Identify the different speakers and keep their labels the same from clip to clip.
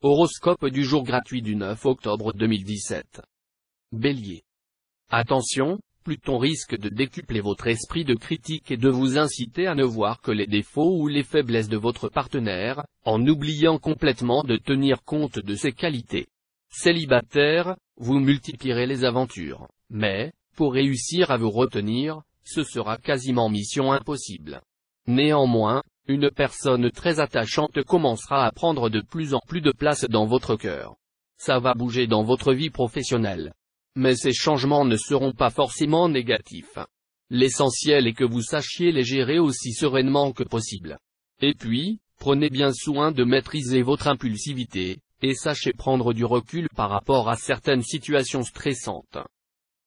Speaker 1: Horoscope du jour gratuit du 9 octobre 2017. Bélier. Attention, Pluton risque de décupler votre esprit de critique et de vous inciter à ne voir que les défauts ou les faiblesses de votre partenaire, en oubliant complètement de tenir compte de ses qualités. Célibataire, vous multiplierez les aventures, mais, pour réussir à vous retenir, ce sera quasiment mission impossible. Néanmoins, une personne très attachante commencera à prendre de plus en plus de place dans votre cœur. Ça va bouger dans votre vie professionnelle. Mais ces changements ne seront pas forcément négatifs. L'essentiel est que vous sachiez les gérer aussi sereinement que possible. Et puis, prenez bien soin de maîtriser votre impulsivité, et sachez prendre du recul par rapport à certaines situations stressantes.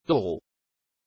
Speaker 1: Taureau.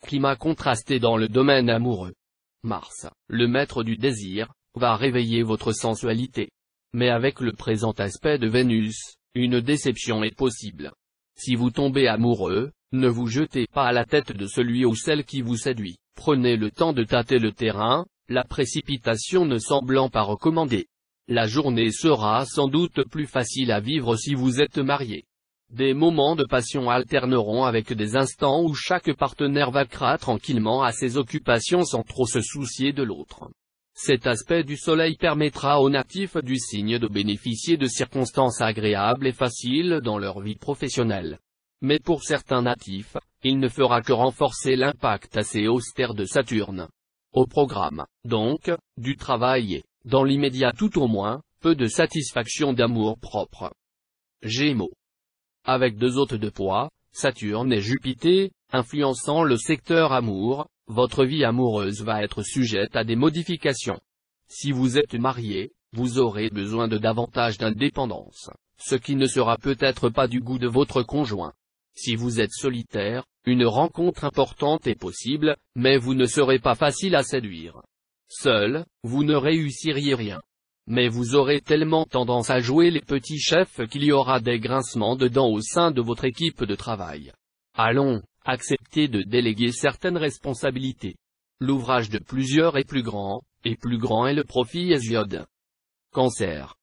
Speaker 1: Climat contrasté dans le domaine amoureux. Mars, le maître du désir, va réveiller votre sensualité. Mais avec le présent aspect de Vénus, une déception est possible. Si vous tombez amoureux, ne vous jetez pas à la tête de celui ou celle qui vous séduit. Prenez le temps de tâter le terrain, la précipitation ne semblant pas recommandée. La journée sera sans doute plus facile à vivre si vous êtes marié. Des moments de passion alterneront avec des instants où chaque partenaire vaquera tranquillement à ses occupations sans trop se soucier de l'autre. Cet aspect du soleil permettra aux natifs du signe de bénéficier de circonstances agréables et faciles dans leur vie professionnelle. Mais pour certains natifs, il ne fera que renforcer l'impact assez austère de Saturne. Au programme, donc, du travail et, dans l'immédiat tout au moins, peu de satisfaction d'amour propre. Gémeaux. Avec deux hôtes de poids, Saturne et Jupiter, influençant le secteur amour, votre vie amoureuse va être sujette à des modifications. Si vous êtes marié, vous aurez besoin de davantage d'indépendance, ce qui ne sera peut-être pas du goût de votre conjoint. Si vous êtes solitaire, une rencontre importante est possible, mais vous ne serez pas facile à séduire. Seul, vous ne réussiriez rien. Mais vous aurez tellement tendance à jouer les petits chefs qu'il y aura des grincements de dents au sein de votre équipe de travail. Allons, acceptez de déléguer certaines responsabilités. L'ouvrage de plusieurs est plus grand est le profit Hésiode. Cancer.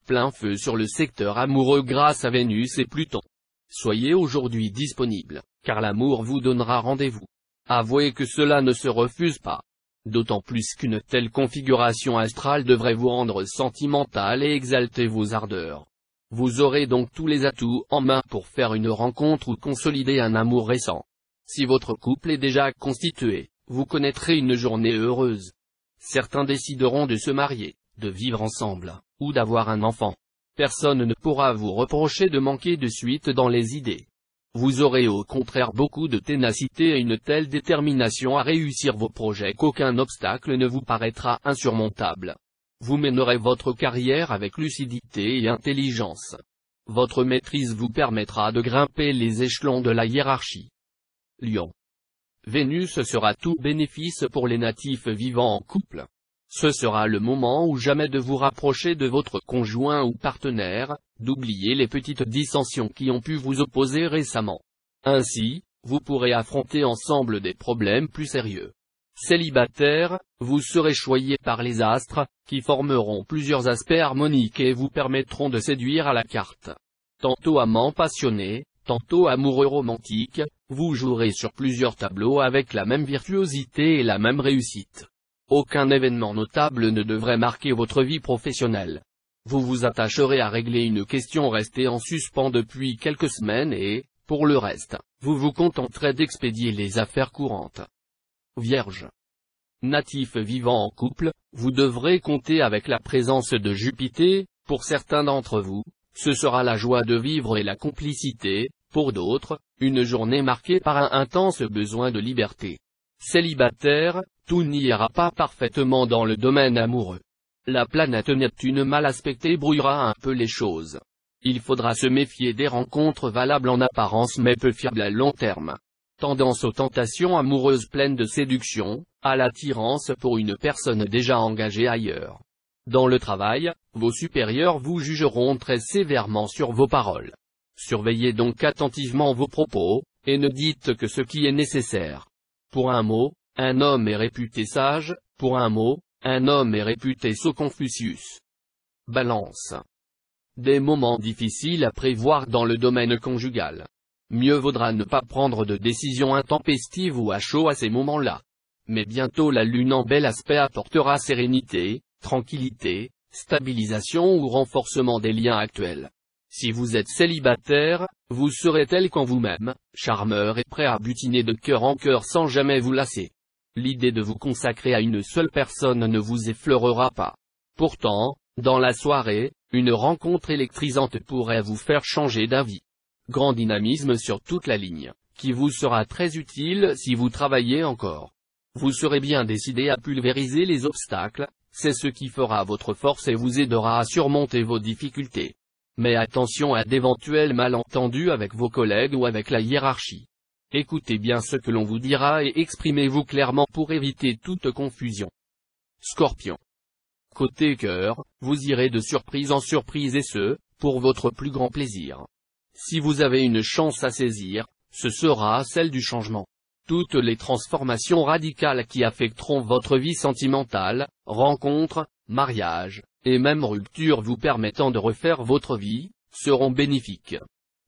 Speaker 1: Plein feu sur le secteur amoureux grâce à Vénus et Pluton. Soyez aujourd'hui disponible, car l'amour vous donnera rendez-vous. Avouez que cela ne se refuse pas. D'autant plus qu'une telle configuration astrale devrait vous rendre sentimental et exalter vos ardeurs. Vous aurez donc tous les atouts en main pour faire une rencontre ou consolider un amour récent. Si votre couple est déjà constitué, vous connaîtrez une journée heureuse. Certains décideront de se marier, de vivre ensemble, ou d'avoir un enfant. Personne ne pourra vous reprocher de manquer de suite dans les idées. Vous aurez au contraire beaucoup de ténacité et une telle détermination à réussir vos projets qu'aucun obstacle ne vous paraîtra insurmontable. Vous mènerez votre carrière avec lucidité et intelligence. Votre maîtrise vous permettra de grimper les échelons de la hiérarchie. Lion. Vénus sera tout bénéfice pour les natifs vivant en couple. Ce sera le moment ou jamais de vous rapprocher de votre conjoint ou partenaire, d'oublier les petites dissensions qui ont pu vous opposer récemment. Ainsi, vous pourrez affronter ensemble des problèmes plus sérieux. Célibataire, vous serez choyé par les astres, qui formeront plusieurs aspects harmoniques et vous permettront de séduire à la carte. Tantôt amant passionné, tantôt amoureux romantique, vous jouerez sur plusieurs tableaux avec la même virtuosité et la même réussite. Aucun événement notable ne devrait marquer votre vie professionnelle. Vous vous attacherez à régler une question restée en suspens depuis quelques semaines et, pour le reste, vous vous contenterez d'expédier les affaires courantes. Vierge. Natif vivant en couple, vous devrez compter avec la présence de Jupiter. Pour certains d'entre vous, ce sera la joie de vivre et la complicité, pour d'autres, une journée marquée par un intense besoin de liberté. Célibataire, tout n'ira pas parfaitement dans le domaine amoureux. La planète Neptune mal aspectée brouillera un peu les choses. Il faudra se méfier des rencontres valables en apparence mais peu fiables à long terme. Tendance aux tentations amoureuses pleines de séduction, à l'attirance pour une personne déjà engagée ailleurs. Dans le travail, vos supérieurs vous jugeront très sévèrement sur vos paroles. Surveillez donc attentivement vos propos, et ne dites que ce qui est nécessaire. Pour un mot, un homme est réputé sage, pour un mot, un homme est réputé sot Confucius. Balance. Des moments difficiles à prévoir dans le domaine conjugal. Mieux vaudra ne pas prendre de décisions intempestives ou à chaud à ces moments-là. Mais bientôt la lune en bel aspect apportera sérénité, tranquillité, stabilisation ou renforcement des liens actuels. Si vous êtes célibataire, vous serez tel qu'en vous-même, charmeur et prêt à butiner de cœur en cœur sans jamais vous lasser. L'idée de vous consacrer à une seule personne ne vous effleurera pas. Pourtant, dans la soirée, une rencontre électrisante pourrait vous faire changer d'avis. Grand dynamisme sur toute la ligne, qui vous sera très utile si vous travaillez encore. Vous serez bien décidé à pulvériser les obstacles, c'est ce qui fera votre force et vous aidera à surmonter vos difficultés. Mais attention à d'éventuels malentendus avec vos collègues ou avec la hiérarchie. Écoutez bien ce que l'on vous dira et exprimez-vous clairement pour éviter toute confusion. Scorpion. Côté cœur, vous irez de surprise en surprise et ce, pour votre plus grand plaisir. Si vous avez une chance à saisir, ce sera celle du changement. Toutes les transformations radicales qui affecteront votre vie sentimentale, rencontres, mariage, et même rupture vous permettant de refaire votre vie, seront bénéfiques.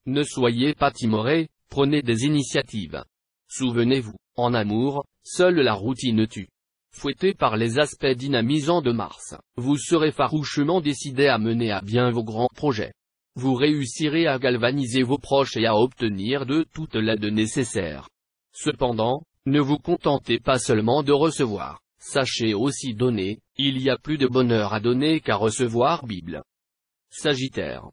Speaker 1: Ne soyez pas timoré, prenez des initiatives. Souvenez-vous, en amour, seule la routine tue. Fouetté par les aspects dynamisants de Mars, vous serez farouchement décidé à mener à bien vos grands projets. Vous réussirez à galvaniser vos proches et à obtenir de toute l'aide nécessaire. Cependant, ne vous contentez pas seulement de recevoir, sachez aussi donner, il y a plus de bonheur à donner qu'à recevoir. Bible. Sagittaire.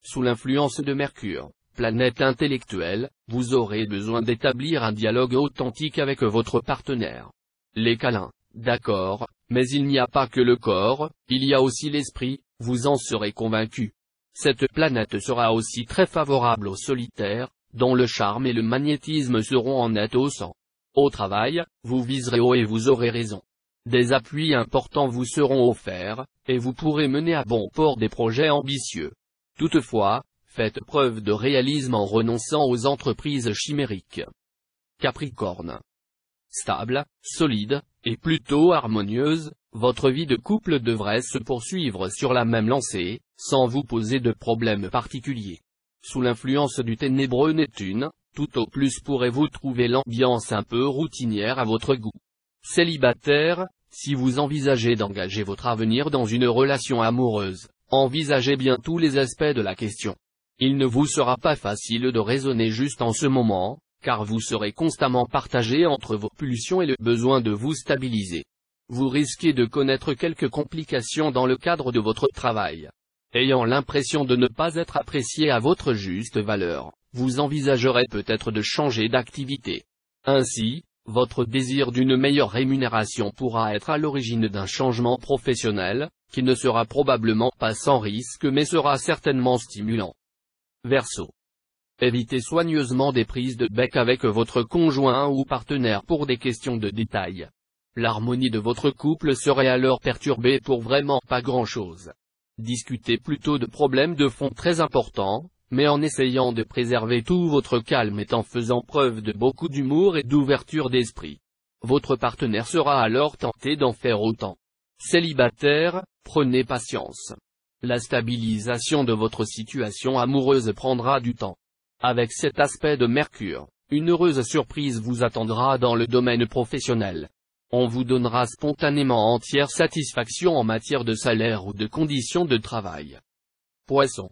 Speaker 1: Sous l'influence de Mercure, planète intellectuelle, vous aurez besoin d'établir un dialogue authentique avec votre partenaire. Les câlins, d'accord, mais il n'y a pas que le corps, il y a aussi l'esprit, vous en serez convaincu. Cette planète sera aussi très favorable aux solitaires, dont le charme et le magnétisme seront en net haussant. Au travail, vous viserez haut et vous aurez raison. Des appuis importants vous seront offerts, et vous pourrez mener à bon port des projets ambitieux. Toutefois, faites preuve de réalisme en renonçant aux entreprises chimériques. Capricorne. Stable, solide, et plutôt harmonieuse, votre vie de couple devrait se poursuivre sur la même lancée, sans vous poser de problèmes particuliers. Sous l'influence du ténébreux Neptune, tout au plus pourrez-vous trouver l'ambiance un peu routinière à votre goût. Célibataire, si vous envisagez d'engager votre avenir dans une relation amoureuse, envisagez bien tous les aspects de la question. Il ne vous sera pas facile de raisonner juste en ce moment, car vous serez constamment partagé entre vos pulsions et le besoin de vous stabiliser. Vous risquez de connaître quelques complications dans le cadre de votre travail. Ayant l'impression de ne pas être apprécié à votre juste valeur, vous envisagerez peut-être de changer d'activité. Ainsi, votre désir d'une meilleure rémunération pourra être à l'origine d'un changement professionnel, qui ne sera probablement pas sans risque mais sera certainement stimulant. Verseau. Évitez soigneusement des prises de bec avec votre conjoint ou partenaire pour des questions de détail. L'harmonie de votre couple serait alors perturbée pour vraiment pas grand-chose. Discutez plutôt de problèmes de fond très importants, mais en essayant de préserver tout votre calme et en faisant preuve de beaucoup d'humour et d'ouverture d'esprit. Votre partenaire sera alors tenté d'en faire autant. Célibataire, prenez patience. La stabilisation de votre situation amoureuse prendra du temps. Avec cet aspect de Mercure, une heureuse surprise vous attendra dans le domaine professionnel. On vous donnera spontanément entière satisfaction en matière de salaire ou de conditions de travail. Poisson.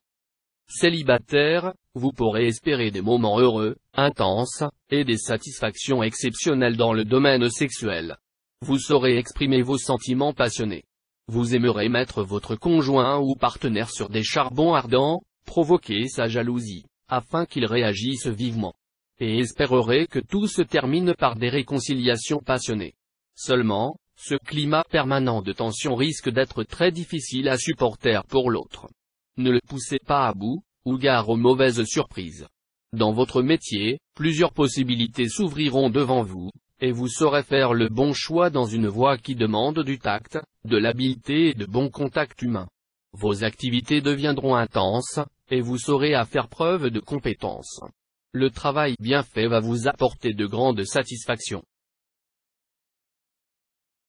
Speaker 1: Célibataire, vous pourrez espérer des moments heureux, intenses, et des satisfactions exceptionnelles dans le domaine sexuel. Vous saurez exprimer vos sentiments passionnés. Vous aimerez mettre votre conjoint ou partenaire sur des charbons ardents, provoquer sa jalousie, afin qu'il réagisse vivement. Et espérerez que tout se termine par des réconciliations passionnées. Seulement, ce climat permanent de tension risque d'être très difficile à supporter pour l'autre. Ne le poussez pas à bout, ou gare aux mauvaises surprises. Dans votre métier, plusieurs possibilités s'ouvriront devant vous, et vous saurez faire le bon choix dans une voie qui demande du tact, de l'habileté et de bons contacts humains. Vos activités deviendront intenses, et vous saurez à faire preuve de compétence. Le travail bien fait va vous apporter de grandes satisfactions.